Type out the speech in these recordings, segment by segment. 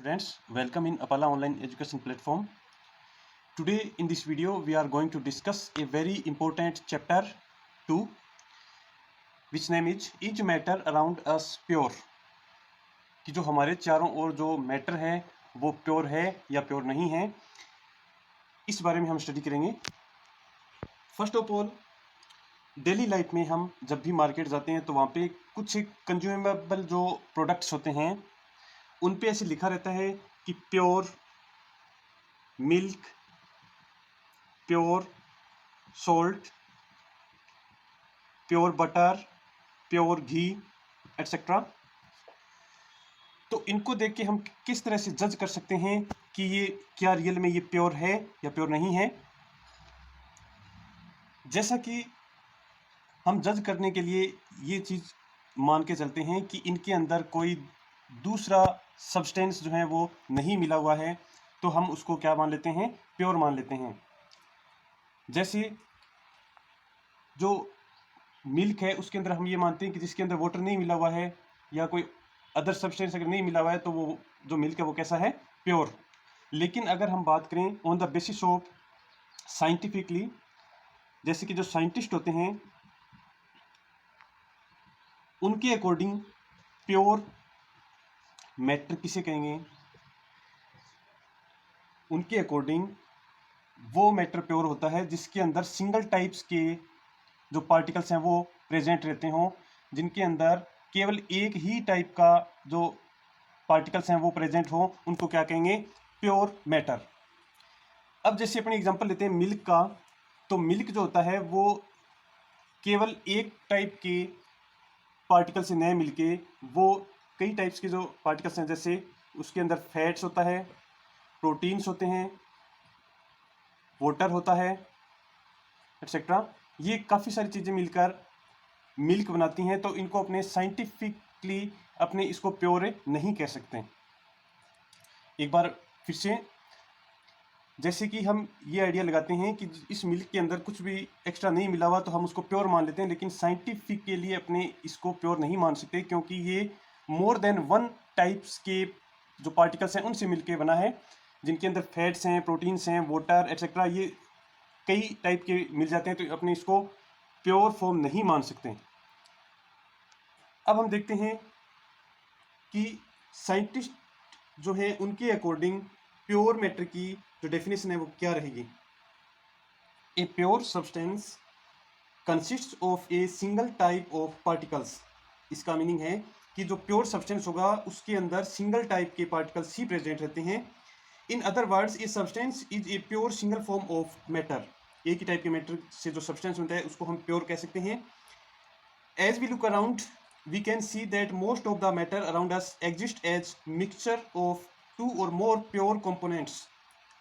students, welcome in Apala online education platform. Today in this video we are going to discuss a very important chapter 2 which name is matter around us pure, कि जो हमारे चारों ओर जो matter है वो pure है या pure नहीं है, इस बारे में हम स्टडी करेंगे। First of all, daily life में हम जब भी मार्केट जाते हैं तो वहाँ पे कुछ कंज्यूमेबल जो प्रोडक्ट्स होते हैं उन पे ऐसे लिखा रहता है कि pure milk, pure salt, pure butter, pure ghee etcetera. तो इनको देख के हम किस तरह से जज कर सकते हैं कि ये क्या रियल में ये प्योर है या प्योर नहीं है। जैसा कि हम जज करने के लिए ये चीज़ मान के चलते हैं कि इनके अंदर कोई दूसरा सब्सटेंस जो है वो नहीं मिला हुआ है, तो हम उसको क्या मान लेते हैं, प्योर मान लेते हैं। जैसे जो मिल्क है उसके अंदर हम ये मानते हैं कि जिसके अंदर वाटर नहीं मिला हुआ है या कोई अदर सब्सटेंस अगर नहीं मिला हुआ है तो वो जो मिल्क है वो कैसा है, प्योर। लेकिन अगर हम बात करें on the basis of scientifically, जैसे कि जो साइंटिस्ट होते हैं उनके अकॉर्डिंग प्योर मैटर किसे कहेंगे, उनके अकॉर्डिंग वो मैटर प्योर होता है जिसके अंदर सिंगल टाइप्स के जो पार्टिकल्स हैं वो प्रेजेंट रहते हों, जिनके अंदर केवल एक ही टाइप का जो पार्टिकल्स हैं वो प्रेजेंट हो, उनको क्या कहेंगे, प्योर मैटर। अब जैसे अपने एग्जांपल लेते हैं मिल्क का, तो मिल्क जो होता है वो केवल एक टाइप के पार्टिकल से नए मिलके वो कई टाइप्स के जो पार्टिकल्स हैं, जैसे उसके अंदर फैट्स होता है, प्रोटीन्स होते हैं, वाटर होता है एटसेट्रा, ये काफ़ी सारी चीज़ें मिलकर मिल्क बनाती हैं। तो इनको अपने साइंटिफिकली अपने इसको प्योर नहीं कह सकते। एक बार फिर से, जैसे कि हम ये आइडिया लगाते हैं कि इस मिल्क के अंदर कुछ भी एक्स्ट्रा नहीं मिला हुआ तो हम उसको प्योर मान लेते हैं, लेकिन साइंटिफिक के लिए अपने इसको प्योर नहीं मान सकते, क्योंकि ये मोर देन वन टाइप्स के जो पार्टिकल्स हैं उनसे मिलके बना है, जिनके अंदर फैट्स हैं, प्रोटीन्स हैं, वाटर एटसेट्रा, ये कई टाइप के मिल जाते हैं, तो अपने इसको प्योर फॉर्म नहीं मान सकते। अब हम देखते हैं कि साइंटिस्ट जो है उनके अकॉर्डिंग प्योर मैटर की जो डेफिनेशन है वो क्या रहेगी। A pure substance consists of a single type of particles. इसका मीनिंग है कि जो प्योर सब्सटेंस होगा उसके अंदर सिंगल टाइप के पार्टिकल्स ही प्रेजेंट रहते हैं। In other words, a substance is a pure single form of matter. एक ही टाइप के मैटर से जो सब्सटेंस होता है उसको हम प्योर कह सकते हैं। As we look around we can see that most of the matter around us exists as mixture of two or more pure components.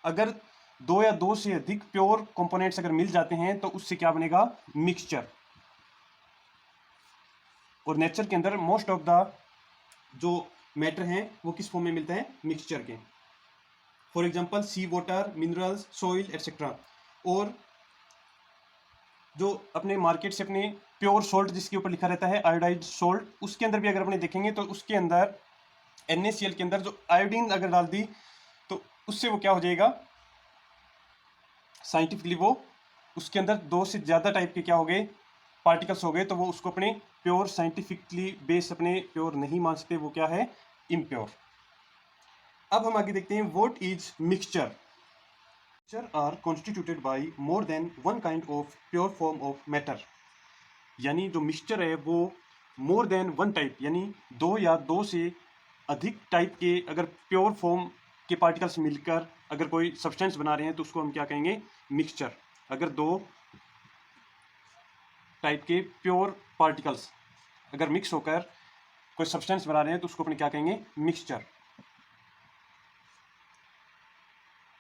अगर दो या दो से अधिक प्योर कंपोनेंट्स अगर मिल जाते हैं तो उससे क्या बनेगा, मिक्सचर। और नेचर के अंदर मोस्ट ऑफ द जो मैटर हैं वो किस फॉर्म में मिलता है, मिक्सचर के। For example sea water, minerals, soil etcetera. और जो अपने मार्केट से अपने प्योर सोल्ट जिसके ऊपर लिखा रहता है आयोडाइड सोल्ट, उसके अंदर भी अगर अपने देखेंगे तो उसके अंदर NaCl के अंदर जो आयोडीन अगर डाल दी तो उससे वो क्या हो जाएगा, साइंटिफिकली वो उसके अंदर दो से ज़्यादा टाइप के क्या हो गए, पार्टिकल्स हो गए, तो वो उसको अपने प्योर साइंटिफिकली बेस अपने प्योर नहीं मान सकते, वो क्या है, इम्प्योर। अब हम आगे देखते हैं what is mixture. Mixture are constituted by more than one kind of pure form of matter। यानी जो मिक्सचर है वो मोर देन वन टाइप, यानी दो या दो से अधिक टाइप के अगर प्योर फॉर्म के पार्टिकल्स मिलकर अगर कोई सब्सटेंस बना रहे हैं तो उसको हम क्या कहेंगे, मिक्सचर। अगर दो टाइप के प्योर पार्टिकल्स अगर मिक्स होकर कोई सब्सटेंस बना रहे हैं तो उसको अपने क्या कहेंगे, मिक्सचर।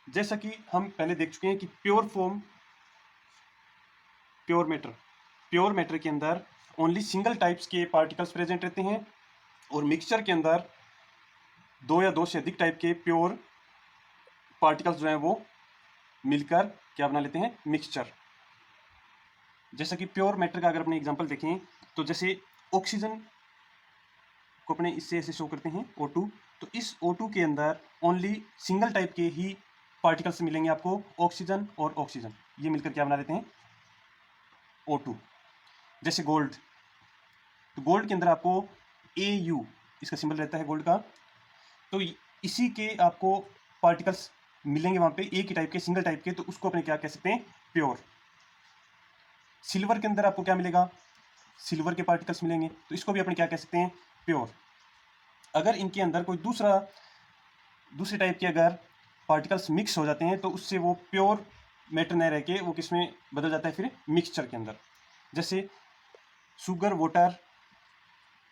जैसा कि हम पहले देख चुके हैं कि प्योर फॉर्म, प्योर मैटर के अंदर ओनली सिंगल टाइप्स के पार्टिकल्स प्रेजेंट रहते हैं, और मिक्सचर के अंदर दो या दो से अधिक टाइप के प्योर पार्टिकल्स जो हैं वो मिलकर क्या बना लेते हैं, मिक्सचर। जैसा कि प्योर मैटर का अगर अपने एग्जांपल देखें तो जैसे ऑक्सीजन को अपने इससे ऐसे शो करते हैं O2, तो इस O2 के अंदर ओनली सिंगल टाइप के ही पार्टिकल्स मिलेंगे आपको, ऑक्सीजन और ऑक्सीजन, ये मिलकर क्या बना लेते हैं O2। जैसे गोल्ड, तो गोल्ड के अंदर आपको Au इसका सिंबल रहता है गोल्ड का, तो इसी के आपको पार्टिकल्स मिलेंगे वहां पे, एक ही टाइप के, सिंगल टाइप के, तो उसको अपने क्या कह सकते हैं, प्योर। सिल्वर के अंदर आपको क्या मिलेगा, सिल्वर के पार्टिकल्स मिलेंगे, तो इसको भी अपने क्या कह सकते हैं, प्योर। अगर इनके अंदर कोई दूसरे टाइप के अगर पार्टिकल्स मिक्स हो जाते हैं तो उससे वो प्योर मैटर न रह के वो किस में बदल जाता है, फिर मिक्सचर के अंदर। जैसे शुगर वाटर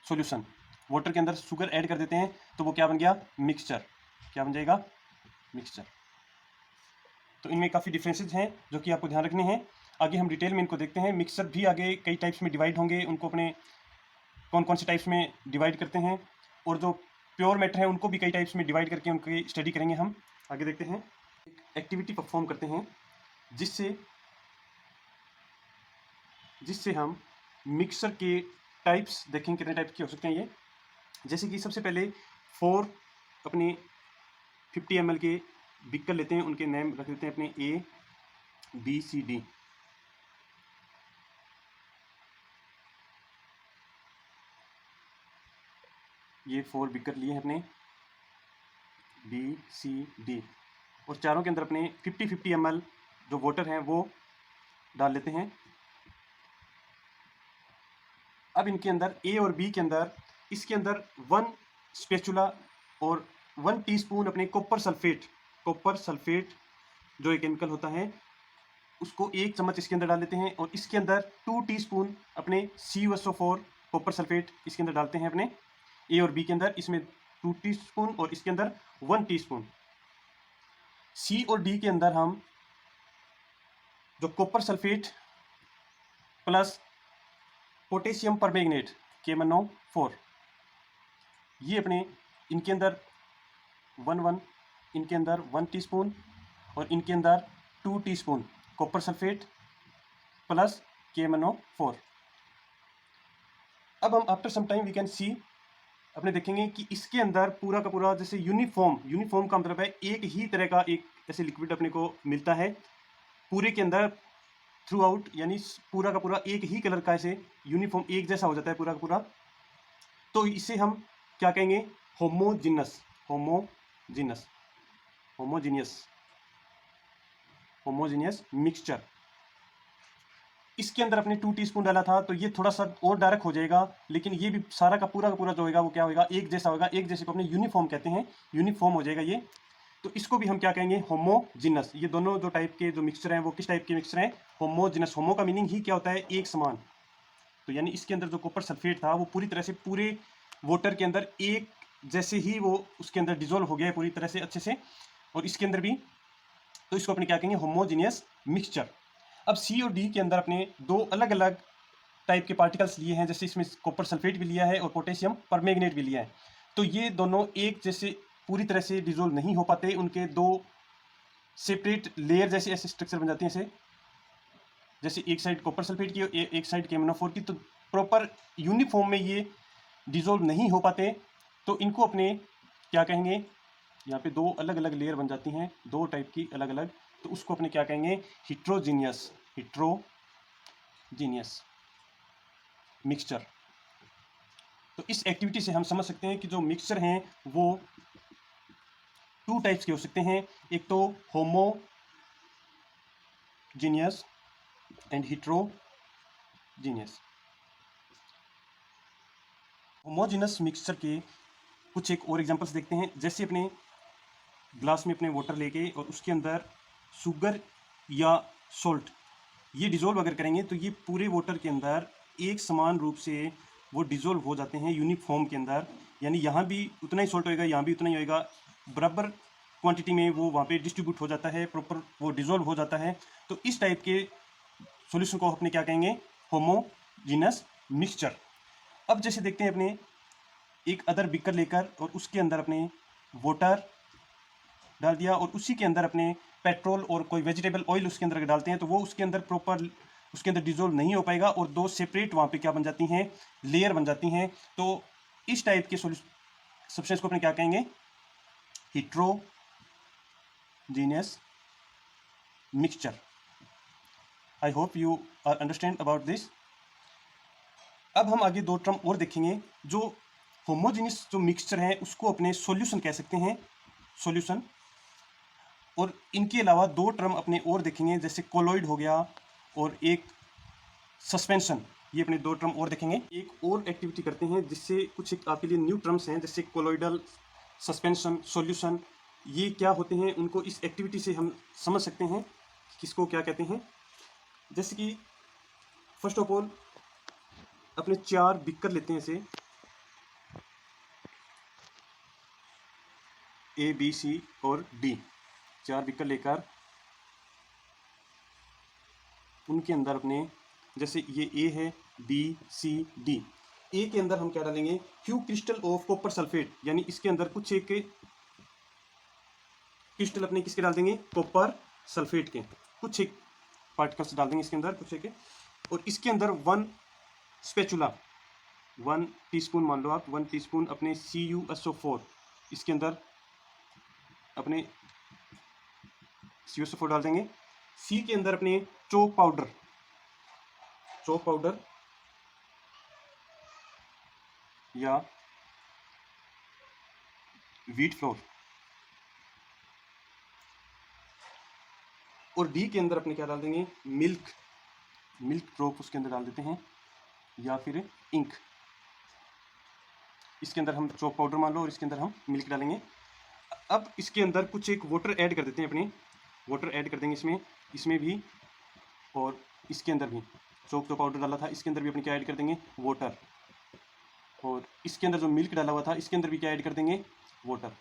सॉल्यूशन, वाटर के अंदर शुगर ऐड कर देते हैं तो वो क्या बन गया, मिक्सचर, क्या बन जाएगा, मिक्सचर। तो इनमें काफ़ी डिफरेंसेस हैं जो कि आपको ध्यान रखने हैं। आगे हम डिटेल में इनको देखते हैं। मिक्सचर भी आगे कई टाइप्स में डिवाइड होंगे, उनको अपने कौन कौन से टाइप्स में डिवाइड करते हैं, और जो प्योर मैटर है उनको भी कई टाइप्स में डिवाइड करके उनकी स्टडी करेंगे हम। आगे देखते हैं, एक एक्टिविटी परफॉर्म करते हैं जिससे हम मिक्सचर के टाइप्स देखेंगे, कितने टाइप के हो सकते हैं ये। जैसे कि सबसे पहले 4 अपने 50 ml के बिकर लेते हैं, उनके नेम रख देते हैं अपने ABCD। ये 4 बिकर लिए हैं अपने BCD, और चारों के अंदर अपने 50 ml जो वाटर हैं वो डाल लेते हैं। अब इनके अंदर A और B के अंदर, इसके अंदर 1 स्पेचुला और 1 टीस्पून अपने कॉपर सल्फेट जो एक केमिकल होता है उसको 1 चम्मच इसके अंदर डाल लेते हैं, और इसके अंदर 2 टीस्पून अपने CuSO4 कॉपर सल्फेट इसके अंदर डालते हैं अपने A और B के अंदर, इसमें 2 टीस्पून और इसके अंदर 1 टीस्पून। C और D के अंदर हम जो copper sulphate plus potassium permanganate KMnO4, ये अपने इनके अंदर 1 इनके अंदर 1 टीस्पून और इनके अंदर 2 teaspoon copper sulphate plus KMnO4। अब हम after some time we can see, अपने देखेंगे कि इसके अंदर पूरा का पूरा जैसे यूनिफॉर्म का मतलब है एक ही तरह का एक ऐसे लिक्विड अपने को मिलता है पूरे के अंदर थ्रू आउट, यानी पूरा का पूरा एक ही कलर का ऐसे यूनिफॉर्म एक जैसा हो जाता है पूरा का पूरा। तो इसे हम क्या कहेंगे, होमोजीनियस मिक्सचर। इसके अंदर अपने 2 टीस्पून डाला था तो ये थोड़ा सा और डार्क हो जाएगा, लेकिन ये भी सारा का पूरा जो होगा वो क्या होगा, एक जैसा होगा, एक जैसे को अपने यूनिफॉर्म कहते हैं, यूनिफॉर्म हो जाएगा ये। तो इसको भी हम क्या कहेंगे, होमोजिनस। ये दोनों जो टाइप के जो मिक्सचर हैं वो किस टाइप के मिक्सचर हैं, होमोजिनस। होमो का मीनिंग ही क्या होता है, एक समान। तो यानी इसके अंदर जो कॉपर सल्फेट था वो पूरी तरह से पूरे वाटर के अंदर एक जैसे ही वो उसके अंदर डिजोल्व हो गया है पूरी तरह से अच्छे से, और इसके अंदर भी, तो इसको अपने क्या कहेंगे, होमोजीनियस मिक्सचर। अब C और D के अंदर अपने 2 अलग अलग टाइप के पार्टिकल्स लिए हैं, जैसे इसमें कॉपर सल्फेट भी लिया है और पोटेशियम परमैंगनेट भी लिया है। तो ये दोनों एक जैसे पूरी तरह से डिजोल्व नहीं हो पाते, उनके 2 सेपरेट लेयर जैसे ऐसे स्ट्रक्चर बन जाते हैं, जैसे एक साइड कॉपर सल्फेट की और एक साइड KMnO4 की। तो प्रॉपर यूनिफॉर्म में ये डिजोल्व नहीं हो पाते, तो इनको अपने क्या कहेंगे, यहाँ पे 2 अलग अलग लेयर बन जाती हैं, 2 टाइप की अलग अलग, तो उसको अपने क्या कहेंगे, हिट्रोजीनियस मिक्सचर। तो इस एक्टिविटी से हम समझ सकते हैं कि जो मिक्सचर हैं वो 2 टाइप्स के हो सकते हैं, एक तो homogeneous and heterogeneous. Homogeneous mixture के कुछ एक और एग्जांपल्स देखते हैं। जैसे अपने ग्लास में अपने वाटर लेके और उसके अंदर शुगर या सॉल्ट ये डिजोल्व अगर करेंगे तो ये पूरे वाटर के अंदर एक समान रूप से वो डिजोल्व हो जाते हैं यूनिफॉर्म के अंदर, यानी यहाँ भी उतना ही सॉल्ट होएगा, यहाँ भी उतना ही होएगा, बराबर क्वांटिटी में वो वहाँ पे डिस्ट्रीब्यूट हो जाता है, प्रॉपर वो डिजोल्व हो जाता है। तो इस टाइप के सॉल्यूशन को अपने क्या कहेंगे, होमोजीनस मिक्सचर। अब जैसे देखते हैं अपने एक अदर बिकर लेकर और उसके अंदर अपने वाटर डाल दिया और उसी के अंदर अपने पेट्रोल और कोई वेजिटेबल ऑयल उसके अंदर डालते हैं, तो वो उसके अंदर प्रॉपर उसके अंदर डिजोल्व नहीं हो पाएगा और 2 सेपरेट वहाँ पे क्या बन जाती हैं, लेयर बन जाती हैं। तो इस टाइप के सब्सटेंस को अपने क्या कहेंगे, heterogeneous mixture. I hope you are understand about this. अब हम आगे दो टर्म और देखेंगे। जो होमोजेनियस जो मिक्सचर है उसको अपने सॉल्यूशन कह सकते हैं, सॉल्यूशन। और इनके अलावा दो टर्म अपने और देखेंगे, जैसे कोलॉइड हो गया और एक सस्पेंशन। ये अपने दो टर्म और देखेंगे। एक और एक्टिविटी करते हैं जिससे कुछ एक आपके लिए न्यू टर्म्स हैं, जैसे कोलॉइडल, सस्पेंशन, सॉल्यूशन। ये क्या होते हैं, उनको इस एक्टिविटी से हम समझ सकते हैं किसको क्या कहते हैं। जैसे कि फर्स्ट ऑफ ऑल अपने 4 बीकर लेते हैं, ऐसे A, B, C और D, 4 बीकर लेकर उनके अंदर अपने, जैसे ये A है, B, C, D। A के अंदर हम क्या डालेंगे, few crystal of copper sulphate, यानी इसके अंदर कुछ एक क्रिस्टल अपने किसके डाल देंगे, कॉपर सल्फेट के कुछ एक पार्टिकल्स डाल देंगे इसके अंदर कुछ एक। और इसके अंदर 1 स्पैचुला, 1 टीस्पून मान लो आप, 1 टीस्पून अपने CuSO4 इसके अंदर अपने CuSO4 डाल देंगे। C के अंदर अपने चॉक पाउडर या व्हीट फ्लोर। और D के अंदर अपने क्या डाल देंगे, मिल्क ड्रॉप उसके अंदर डाल देते हैं, या फिर इंक। इसके अंदर हम चॉक पाउडर मान लो और इसके अंदर हम मिल्क डालेंगे। अब इसके अंदर कुछ एक वाटर ऐड कर देते हैं, अपने वाटर ऐड कर देंगे इसमें भी, और इसके अंदर भी चॉक जो पाउडर डाला था इसके अंदर भी अपने क्या ऐड कर देंगे, वाटर। और इसके अंदर जो मिल्क डाला हुआ था इसके अंदर भी क्या ऐड कर देंगे, वाटर।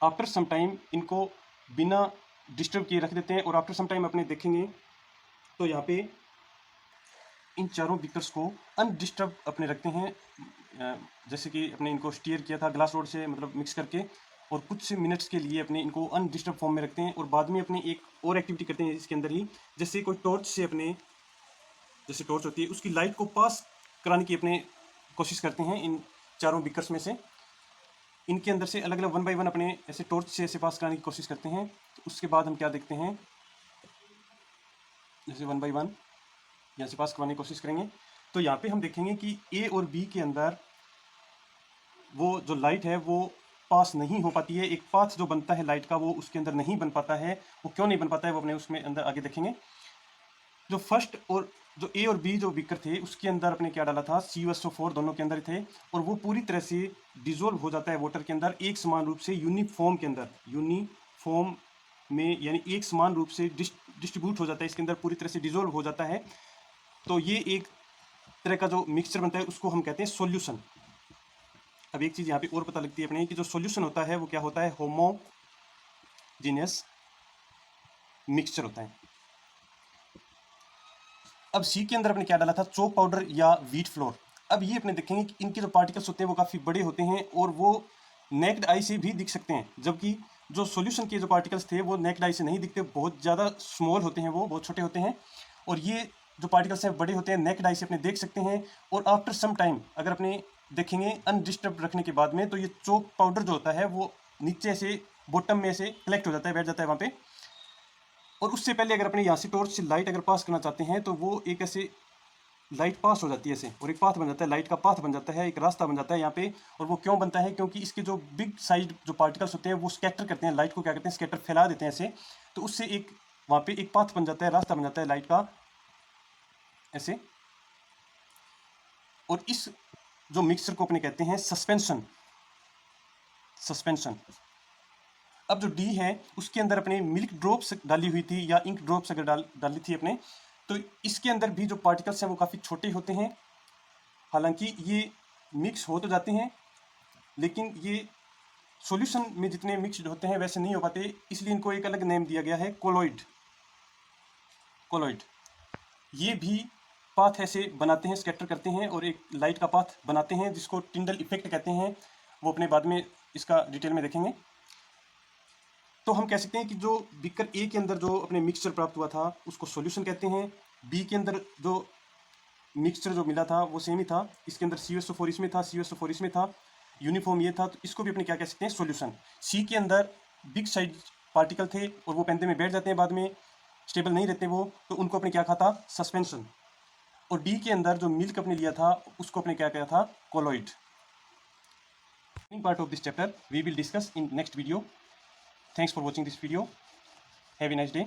आफ्टर सम टाइम इनको बिना डिस्टर्ब किए रख देते हैं, और आफ्टर सम टाइम अपने देखेंगे तो यहाँ पे इन चारों बीकर्स को अनडिस्टर्ब अपने रखते हैं। जैसे कि अपने इनको स्टीयर किया था ग्लास रोड से, मतलब मिक्स करके, और कुछ मिनट्स के लिए अपने इनको अनडिस्टर्ब फॉर्म में रखते हैं। और बाद में अपने एक और एक्टिविटी करते हैं इसके अंदर ही, जैसे कोई टॉर्च से अपने, जैसे टॉर्च होती है उसकी लाइट को पास कराने की अपने कोशिश करते हैं इन चारों बीकर्स में से। इनके अंदर से अलग अलग 1 बाय 1 अपने ऐसे टॉर्च से ऐसे पास कराने की कोशिश करते हैं। तो उसके बाद हम क्या देखते हैं, जैसे 1 बाय 1 यहाँ से पास करवाने की कोशिश करेंगे, तो यहाँ पे हम देखेंगे कि A और B के अंदर वो जो लाइट है वो पास नहीं हो पाती है। एक पाथ जो बनता है लाइट का वो उसके अंदर नहीं बन पाता है। वो क्यों नहीं बन पाता है वो अपने उसमें अंदर आगे देखेंगे। जो फर्स्ट और जो A और B जो बीकर थे उसके अंदर अपने क्या डाला था, CuSO4 दोनों के अंदर थे, और वो पूरी तरह से डिजोल्व हो जाता है वाटर के अंदर एक समान रूप से, यूनिफॉर्म के अंदर, यूनिफॉर्म में, यानी एक समान रूप से डिस्ट्रीब्यूट हो जाता है इसके अंदर, पूरी तरह से डिजोल्व हो जाता है। तो ये एक तरह का जो मिक्सचर बनता है उसको हम कहते हैं सॉल्यूशन। अब एक चीज़ यहाँ पे और पता लगती है अपने कि जो सॉल्यूशन होता है वो क्या होता है, होमोजेनियस मिक्सचर होता है। अब सी के अंदर अपने क्या डाला था, चॉक पाउडर या व्हीट फ्लोर। अब ये अपने देखेंगे कि इनके जो पार्टिकल्स होते हैं वो काफ़ी बड़े होते हैं और वो नेक्ड आई से भी दिख सकते हैं, जबकि जो सॉल्यूशन के जो पार्टिकल्स थे वो नेक्ड आई से नहीं दिखते, बहुत ज़्यादा स्मॉल होते हैं, वो बहुत छोटे होते हैं। और ये जो पार्टिकल्स हैं बड़े होते हैं, नेक्ड आई से अपने देख सकते हैं। और आफ्टर सम टाइम अगर अपने देखेंगे अनडिस्टर्ब रखने के बाद में, तो ये चॉक पाउडर जो होता है वो नीचे से बॉटम में से कलेक्ट हो जाता है, बैठ जाता है वहाँ पे। और उससे पहले अगर अपने यहाँ से टॉर्च से लाइट अगर पास करना चाहते हैं तो वो एक ऐसे लाइट पास हो जाती है ऐसे, और एक पाथ बन जाता है, लाइट का पाथ बन जाता है, एक रास्ता बन जाता है यहाँ पे। और वो क्यों बनता है, क्योंकि इसके जो बिग साइज जो पार्टिकल्स होते हैं वो स्कैटर करते हैं लाइट को, क्या करते हैं, स्कैटर फैला देते हैं ऐसे। तो उससे एक वहाँ पे एक पाथ बन जाता है, रास्ता बन जाता है लाइट का ऐसे। और इस जो मिक्सचर को अपने कहते हैं सस्पेंशन। अब जो डी है उसके अंदर अपने मिल्क ड्रॉप्स डाली हुई थी या इंक ड्रॉप्स अगर डाली थी अपने, तो इसके अंदर भी जो पार्टिकल्स हैं वो काफ़ी छोटे होते हैं। हालांकि ये मिक्स हो तो जाते हैं, लेकिन ये सॉल्यूशन में जितने मिक्सड होते हैं वैसे नहीं हो पाते, इसलिए इनको एक अलग नेम दिया गया है, कोलॉइड। ये भी पाथ ऐसे बनाते हैं, स्कैटर करते हैं और एक लाइट का पाथ बनाते हैं जिसको टिंडल इफेक्ट कहते हैं। वो अपने बाद में इसका डिटेल में देखेंगे। तो हम कह सकते हैं कि जो बीकर ए के अंदर जो अपने मिक्सचर प्राप्त हुआ था उसको सॉल्यूशन कहते हैं। बी के अंदर जो मिक्सचर जो मिला था वो सेम ही था, इसके अंदर CuSO4 इसमें था, CuSO4 इसमें था। यूनिफॉर्म ये था, तो इसको भी अपने क्या कह सकते हैं, सॉल्यूशन। सी के अंदर बिग साइज पार्टिकल थे और वो पेंथे में बैठ जाते हैं, बाद में स्टेबल नहीं रहते वो, तो उनको अपने क्या कहा था, सस्पेंशन। और डी के अंदर जो मिल्क अपने लिया था उसको अपने क्या कहा था, colloid. Part of this chapter we will discuss in next video. Thanks for watching this video. Have a nice day.